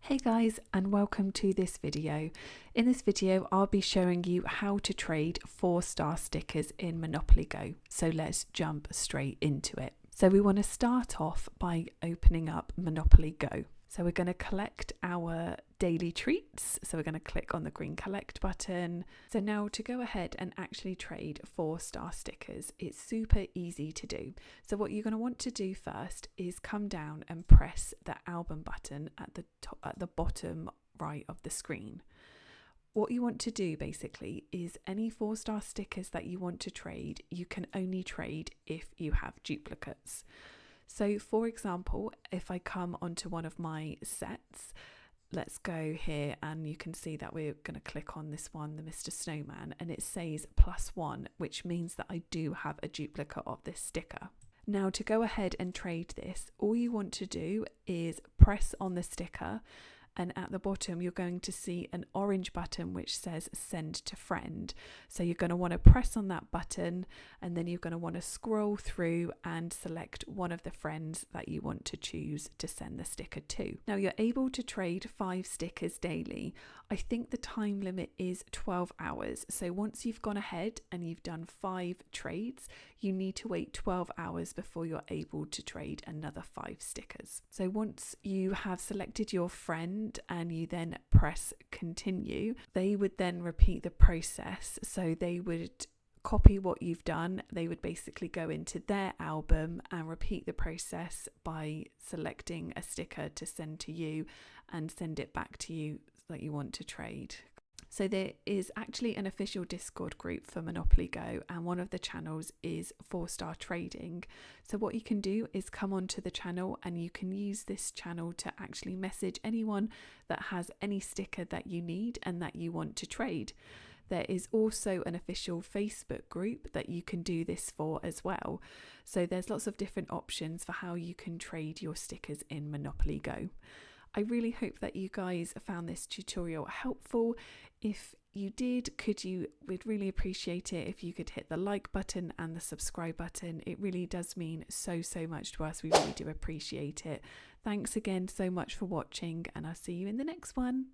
Hey guys, and welcome to this video. In this video I'll be showing you how to trade 4-star stickers in Monopoly Go. So let's jump straight into it. So we want to start off by opening up Monopoly Go. So we're going to collect our daily treats. So we're going to click on the green collect button. So now to go ahead and actually trade 4-star stickers, it's super easy to do. So what you're going to want to do first is come down and press the album button at the bottom right of the screen. What you want to do basically is any 4-star stickers that you want to trade, you can only trade if you have duplicates. So for example, if I come onto one of my sets, let's go here and you can see that we're going to click on this one, the Mr. Snowman, and it says +1, which means that I do have a duplicate of this sticker. Now to go ahead and trade this, all you want to do is press on the sticker, and at the bottom you're going to see an orange button which says send to friend. So you're going to want to press on that button, and then you're going to want to scroll through and select one of the friends that you want to choose to send the sticker to. Now you're able to trade 5 stickers daily. I think the time limit is 12 hours. So once you've gone ahead and you've done 5 trades, you need to wait 12 hours before you're able to trade another 5 stickers. So once you have selected your friend and you then press continue, they would then repeat the process. So they would copy what you've done, they would basically go into their album and repeat the process by selecting a sticker to send to you and send it back to you that you want to trade. So there is actually an official Discord group for Monopoly Go, and one of the channels is 4-star trading. So what you can do is come onto the channel, and you can use this channel to actually message anyone that has any sticker that you need and that you want to trade. There is also an official Facebook group that you can do this for as well. So there's lots of different options for how you can trade your stickers in Monopoly Go. I really hope that you guys found this tutorial helpful. If you did, we'd really appreciate it if you could hit the like button and the subscribe button. It really does mean so much to us. We really do appreciate it. Thanks again so much for watching, and I'll see you in the next one.